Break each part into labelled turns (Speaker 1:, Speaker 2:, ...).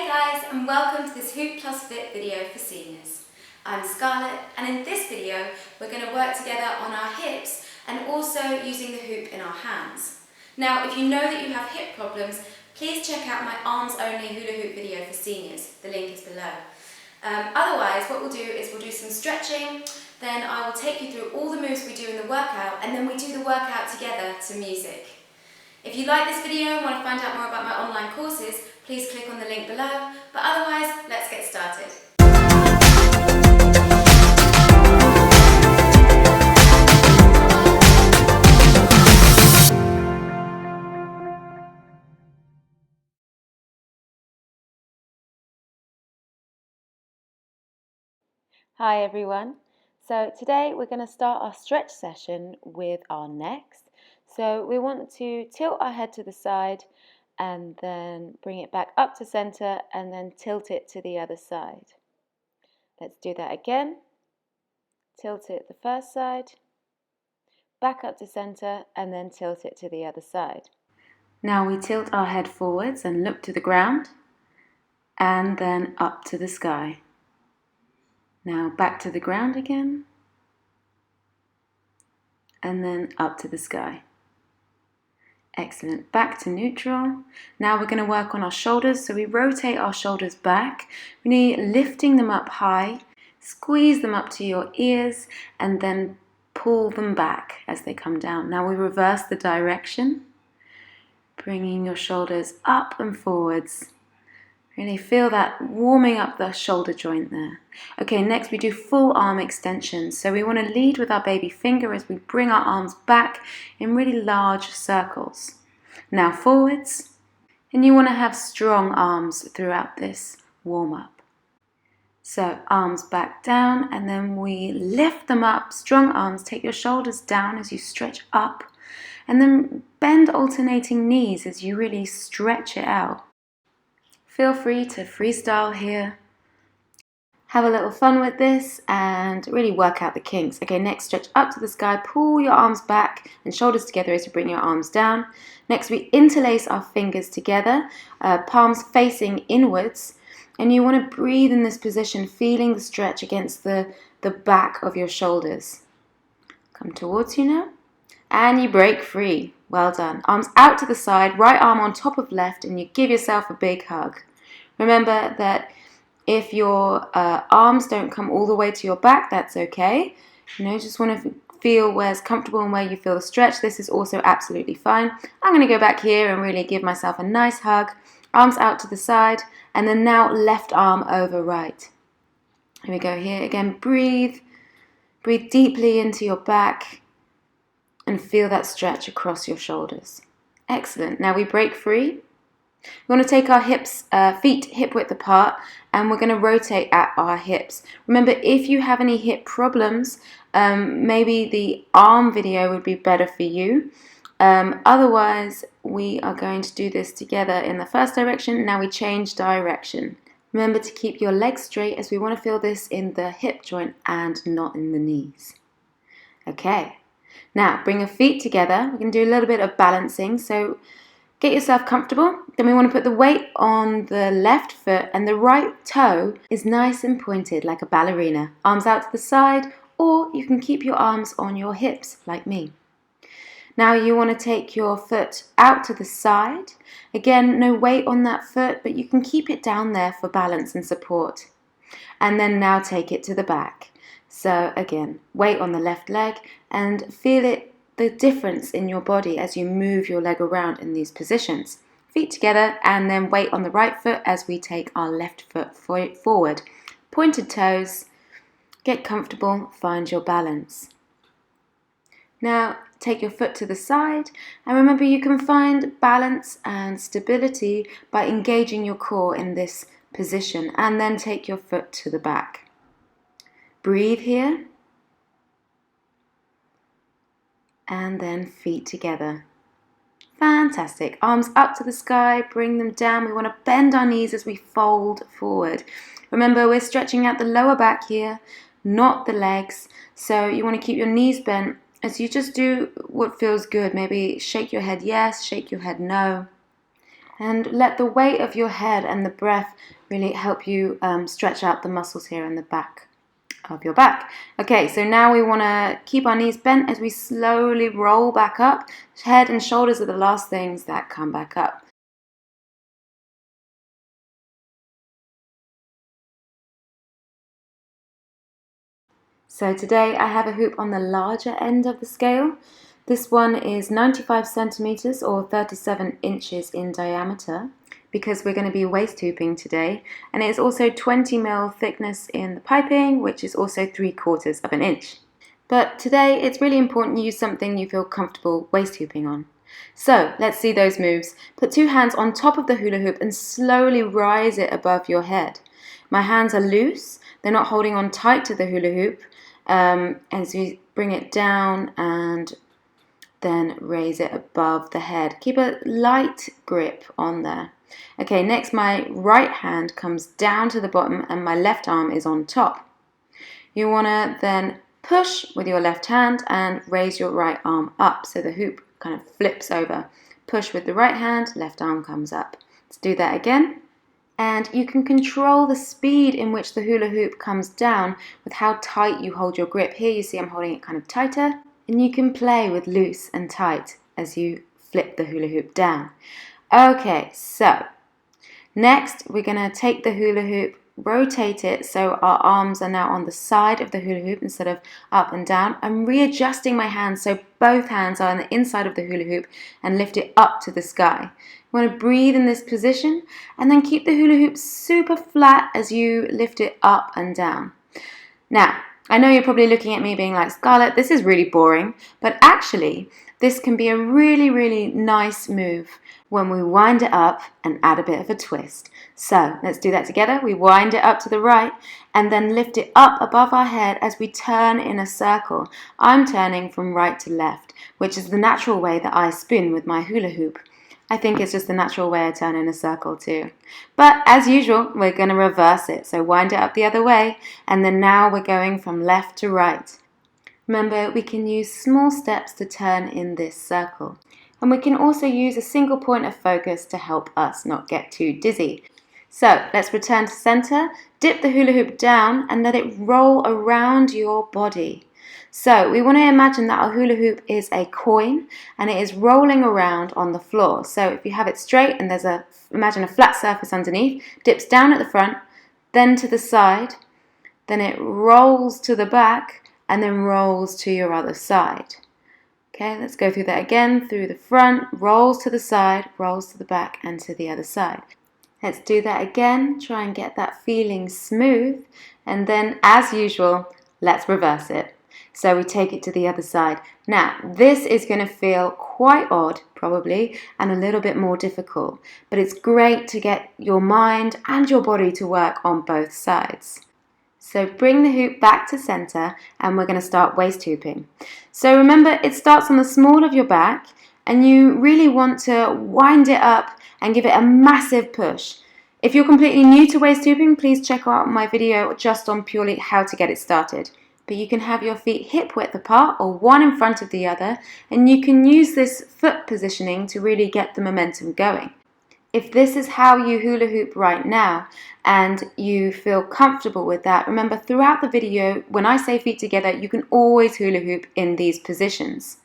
Speaker 1: guys, and welcome to this Hoop Plus Fit video for seniors. I'm Scarlett, and in this video we're going to work together on our hips and also using the hoop in our hands. Now, if you know that you have hip problems, please check out my arms only hula hoop video for seniors. The link is below. Otherwise, what we'll do is we'll do some stretching, then I will take you through all the moves we do in the workout, and then we do the workout together to music. If you like this video and want to find out more about my online courses, please click on the link below, but otherwise, let's get started.
Speaker 2: Hi everyone. So today we're going to start our stretch session with our necks. So we want to tilt our head to the side and then bring it back up to center and then tilt it to the other side. Let's do that again. Tilt it the first side, back up to center and then tilt it to the other side. Now we tilt our head forwards and look to the ground and then up to the sky. Now back to the ground again and then up to the sky. Excellent. Back to neutral. Now we're going to work on our shoulders. So we rotate our shoulders back. We need lifting them up high, squeeze them up to your ears and then pull them back as they come down. Now we reverse the direction, bringing your shoulders up and forwards. Really feel that warming up the shoulder joint there. Okay, next we do full arm extensions. So we want to lead with our baby finger as we bring our arms back in really large circles. Now forwards. And you want to have strong arms throughout this warm up. So arms back down and then we lift them up. Strong arms. Take your shoulders down as you stretch up. And then bend alternating knees as you really stretch it out. Feel free to freestyle here. Have a little fun with this and really work out the kinks. Okay, next stretch up to the sky. Pull your arms back and shoulders together as you bring your arms down. Next we interlace our fingers together, palms facing inwards. And you want to breathe in this position, feeling the stretch against the back of your shoulders. Come towards you now. And you break free. Well done. Arms out to the side, right arm on top of left, and you give yourself a big hug. Remember that if your arms don't come all the way to your back, that's okay. Just want to feel where's comfortable and where you feel the stretch. This is also absolutely fine. I'm going to go back here and really give myself a nice hug. Arms out to the side, and then now left arm over right. Here we go here. Again, breathe. Breathe deeply into your back and feel that stretch across your shoulders. Excellent. Now we break free. We want to take our feet hip width apart and we're going to rotate at our hips. Remember, if you have any hip problems, maybe the arm video would be better for you. Otherwise, we are going to do this together in the first direction. Now we change direction. Remember to keep your legs straight as we want to feel this in the hip joint and not in the knees. Okay, now bring your feet together. We're going to do a little bit of balancing. So get yourself comfortable. Then we want to put the weight on the left foot and the right toe is nice and pointed like a ballerina. Arms out to the side, or you can keep your arms on your hips like me. Now you want to take your foot out to the side. Again, no weight on that foot, but you can keep it down there for balance and support. And then now take it to the back. So again, weight on the left leg and feel the difference in your body as you move your leg around in these positions. Feet together and then weight on the right foot as we take our left foot forward. Pointed toes, get comfortable, find your balance. Now take your foot to the side and remember you can find balance and stability by engaging your core in this position and then take your foot to the back. Breathe here. And then feet together. Fantastic. Arms up to the sky, bring them down. We want to bend our knees as we fold forward. Remember, we're stretching out the lower back here, not the legs. So you want to keep your knees bent as you just do what feels good. Maybe shake your head yes, shake your head no. And let the weight of your head and the breath really help you stretch out the muscles here in the back of your back. Okay, so now we want to keep our knees bent as we slowly roll back up. Head and shoulders are the last things that come back up. So today I have a hoop on the larger end of the scale. This one is 95 centimeters or 37 inches in diameter, because we're going to be waist hooping today, and it is also 20 mil thickness in the piping, which is also 3/4 of an inch. But today it's really important you use something you feel comfortable waist hooping on. So let's see those moves. Put 2 hands on top of the hula hoop and slowly rise it above your head. My hands are loose, they're not holding on tight to the hula hoop. As you bring it down and then raise it above the head. Keep a light grip on there. Okay, next my right hand comes down to the bottom and my left arm is on top. You want to then push with your left hand and raise your right arm up so the hoop kind of flips over. Push with the right hand, left arm comes up. Let's do that again. And you can control the speed in which the hula hoop comes down with how tight you hold your grip. Here you see I'm holding it kind of tighter, and you can play with loose and tight as you flip the hula hoop down. Okay, so next we're going to take the hula hoop, rotate it so our arms are now on the side of the hula hoop instead of up and down. I'm readjusting my hands so both hands are on the inside of the hula hoop and lift it up to the sky. You want to breathe in this position and then keep the hula hoop super flat as you lift it up and down. Now, I know you're probably looking at me being like, Scarlett, this is really boring, but actually this can be a really, really nice move when we wind it up and add a bit of a twist. So let's do that together. We wind it up to the right and then lift it up above our head as we turn in a circle. I'm turning from right to left, which is the natural way that I spin with my hula hoop. I think it's just the natural way I turn in a circle too. But as usual, we're going to reverse it. So wind it up the other way, and then now we're going from left to right. Remember, we can use small steps to turn in this circle. And we can also use a single point of focus to help us not get too dizzy. So let's return to center, dip the hula hoop down and let it roll around your body. So we want to imagine that our hula hoop is a coin and it is rolling around on the floor. So if you have it straight and imagine a flat surface underneath, dips down at the front, then to the side, then it rolls to the back and then rolls to your other side. Okay, let's go through that again. Through the front, rolls to the side, rolls to the back and to the other side. Let's do that again. Try and get that feeling smooth. And then, as usual, let's reverse it. So we take it to the other side. Now, this is going to feel quite odd, probably, and a little bit more difficult. But it's great to get your mind and your body to work on both sides. So bring the hoop back to center and we're going to start waist hooping. So remember, it starts on the small of your back and you really want to wind it up and give it a massive push. If you're completely new to waist hooping, please check out my video just on purely how to get it started. But you can have your feet hip width apart or one in front of the other, and you can use this foot positioning to really get the momentum going. If this is how you hula hoop right now and you feel comfortable with that, remember throughout the video, when I say feet together, you can always hula hoop in these positions.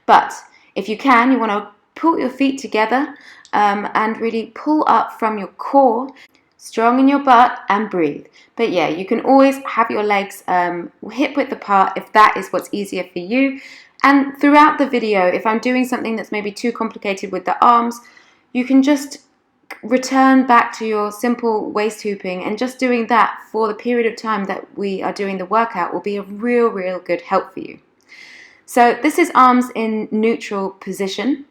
Speaker 2: But if you can, you want to pull your feet together and really pull up from your core, strong in your butt, and breathe. But yeah, you can always have your legs hip width apart if that is what's easier for you. And throughout the video, if I'm doing something that's maybe too complicated with the arms, you can just return back to your simple waist hooping, and just doing that for the period of time that we are doing the workout will be a real good help for you. So this is arms in neutral position.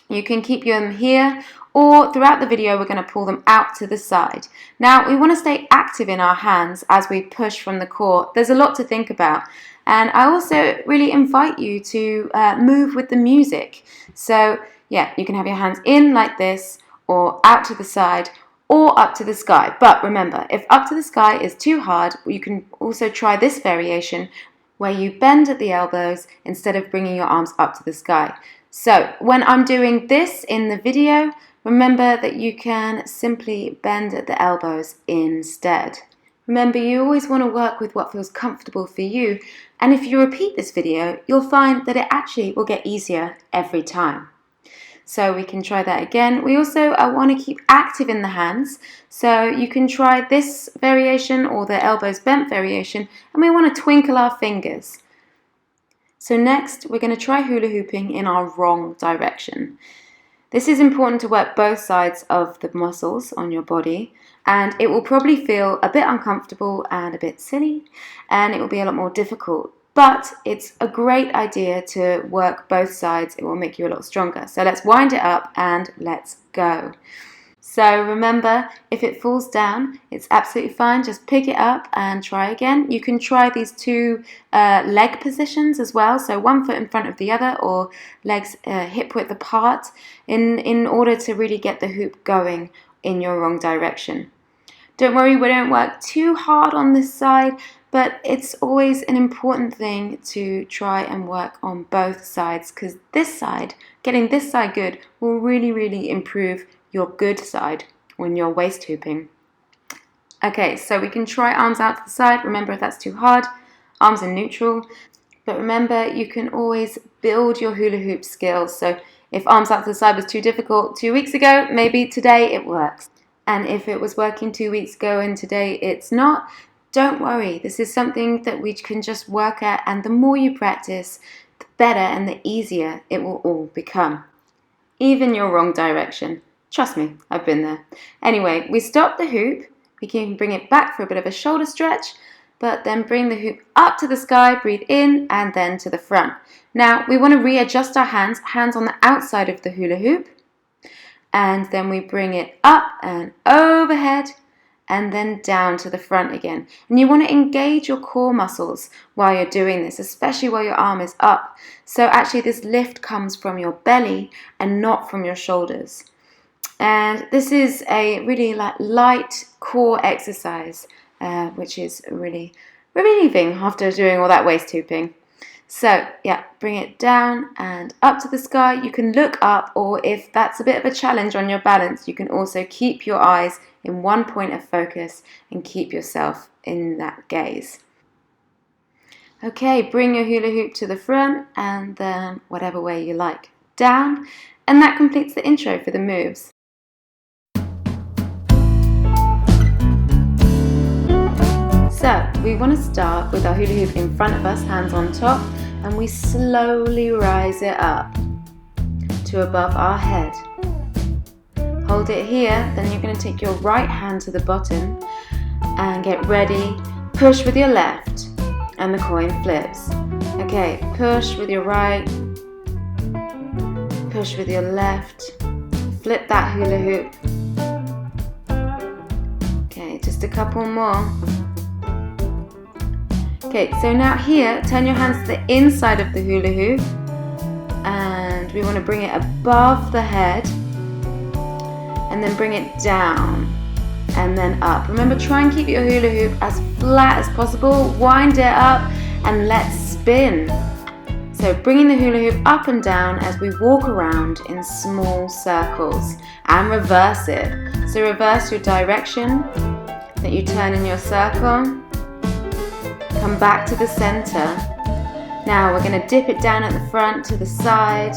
Speaker 2: You can keep them here, or throughout the video we're going to pull them out to the side. Now we want to stay active in our hands as we push from the core. There's a lot to think about, and I also really invite you to move with the music. So yeah, you can have your hands in like this, or out to the side, or up to the sky. But remember, if up to the sky is too hard, you can also try this variation where you bend at the elbows instead of bringing your arms up to the sky. So when I'm doing this in the video, Remember that you can simply bend at the elbows instead. Remember, you always want to work with what feels comfortable for you, and if you repeat this video, you'll find that it actually will get easier every time. So we can try that again. We also want to keep active in the hands, so you can try this variation or the elbows bent variation, and we want to twinkle our fingers. So next, we're going to try hula hooping in our wrong direction. This is important to work both sides of the muscles on your body, and it will probably feel a bit uncomfortable and a bit silly, and it will be a lot more difficult. But it's a great idea to work both sides. It will make you a lot stronger. So let's wind it up and let's go. So remember, if it falls down, it's absolutely fine. Just pick it up and try again. You can try these two leg positions as well. So one foot in front of the other, or legs hip width apart, in order to really get the hoop going in your wrong direction. Don't worry, we don't work too hard on this side, but it's always an important thing to try and work on both sides, because this side, getting this side good, will really, really improve your good side when you're waist hooping. Okay, so we can try arms out to the side. Remember, if that's too hard, arms in neutral. But remember, you can always build your hula hoop skills. So if arms out to the side was too difficult 2 weeks ago, maybe today it works. And if it was working 2 weeks ago and today it's not, don't worry. This is something that we can just work at, and the more you practice, the better and the easier it will all become. Even your wrong direction. Trust me, I've been there. Anyway, we stop the hoop. We can bring it back for a bit of a shoulder stretch, but then bring the hoop up to the sky, breathe in, and then to the front. Now, we want to readjust our hands on the outside of the hula hoop, and then we bring it up and overhead, and then down to the front again. And you want to engage your core muscles while you're doing this, especially while your arm is up. So actually this lift comes from your belly and not from your shoulders. And this is a really light core exercise, which is really relieving after doing all that waist hooping. So yeah, bring it down and up to the sky. You can look up, or if that's a bit of a challenge on your balance, you can also keep your eyes in one point of focus and keep yourself in that gaze. Okay, bring your hula hoop to the front and then whatever way you like, down, and that completes the intro for the moves. So we want to start with our hula hoop in front of us, hands on top, and we slowly rise it up to above our head. Hold it here, then you're going to take your right hand to the bottom and get ready. Push with your left and the coin flips. Okay, push with your right, push with your left, flip that hula hoop. Okay, just a couple more. Okay, so now here, turn your hands to the inside of the hula hoop, and we want to bring it above the head, and then bring it down, and then up. Remember, try and keep your hula hoop as flat as possible. Wind it up, and let's spin. So bringing the hula hoop up and down as we walk around in small circles, and reverse it. So reverse your direction that you turn in your circle. Come back to the center. Now we're going to dip it down at the front, to the side,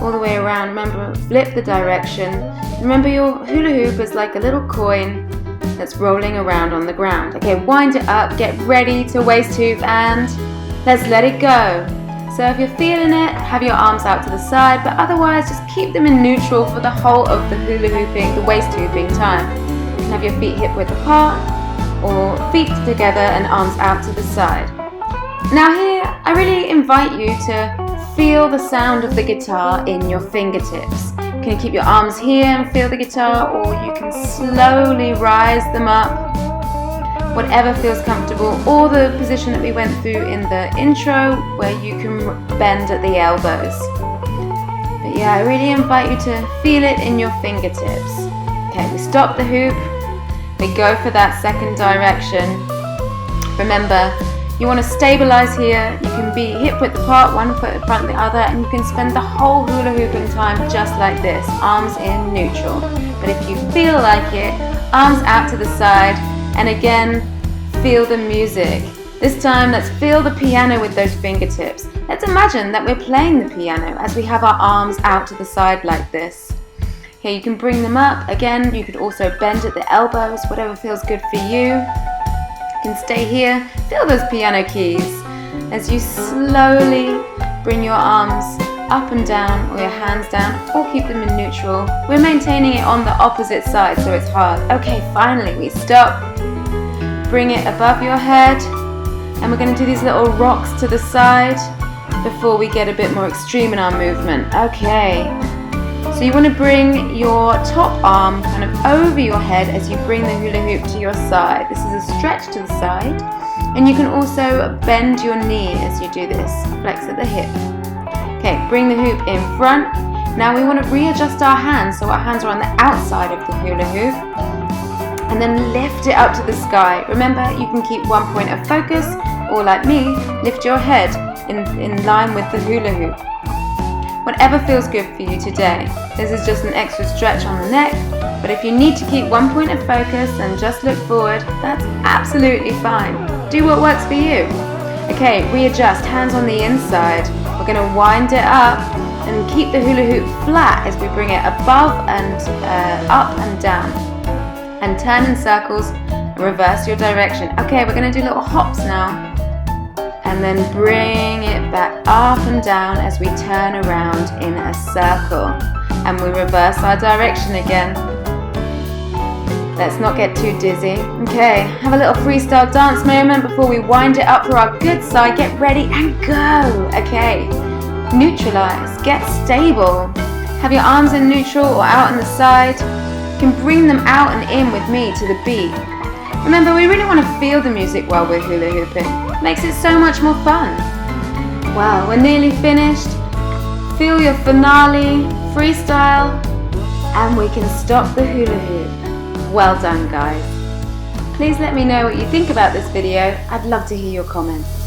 Speaker 2: all the way around. Remember, flip the direction. Remember, your hula hoop is like a little coin that's rolling around on the ground. Okay, wind it up, get ready to waist hoop, and let's let it go. So if you're feeling it, have your arms out to the side, but otherwise just keep them in neutral for the whole of the hula hooping, the waist hooping time. You can have your feet hip width apart, or feet together and arms out to the side. Now here, I really invite you to feel the sound of the guitar in your fingertips. You can keep your arms here and feel the guitar, or you can slowly rise them up, whatever feels comfortable, or the position that we went through in the intro where you can bend at the elbows. But yeah, I really invite you to feel it in your fingertips. Okay, we stop the hoop. We go for that second direction. Remember, You want to stabilize here. You can be hip width apart, one foot in front of the other, and you can spend the whole hula hooping time just like this, arms in neutral. But if you feel like it, arms out to the side, and again, feel the music. This time, let's feel the piano with those fingertips. Let's imagine that we're playing the piano as we have our arms out to the side like this. Here, you can bring them up. Again, you could also bend at the elbows, whatever feels good for you. You can stay here, feel those piano keys as you slowly bring your arms up and down, or your hands down, or keep them in neutral. We're maintaining it on the opposite side, so it's hard. Okay, finally we stop. Bring it above your head, and we're going to do these little rocks to the side before we get a bit more extreme in our movement. Okay. So you want to bring your top arm kind of over your head as you bring the hula hoop to your side. This is a stretch to the side. And you can also bend your knee as you do this. Flex at the hip. Okay, bring the hoop in front. Now we want to readjust our hands so our hands are on the outside of the hula hoop. And then lift it up to the sky. Remember, you can keep one point of focus, or like me, lift your head in line with the hula hoop. Whatever feels good for you today. This is just an extra stretch on the neck, but if you need to keep one point of focus and just look forward, that's absolutely fine. Do what works for you. Okay, readjust, hands on the inside. We're going to wind it up and keep the hula hoop flat as we bring it above and up and down. And turn in circles and reverse your direction. Okay, we're going to do little hops now. And then bring it back up and down as we turn around in a circle. And we reverse our direction again. Let's not get too dizzy. Okay, have a little freestyle dance moment before we wind it up for our good side. Get ready and go. Okay, neutralize, get stable. Have your arms in neutral or out on the side. You can bring them out and in with me to the beat. Remember, we really want to feel the music while we're hula hooping. Makes it so much more fun. Wow, we're nearly finished. Feel your finale, freestyle, and we can stop the hula hoop. Well done, guys. Please let me know what you think about this video. I'd love to hear your comments.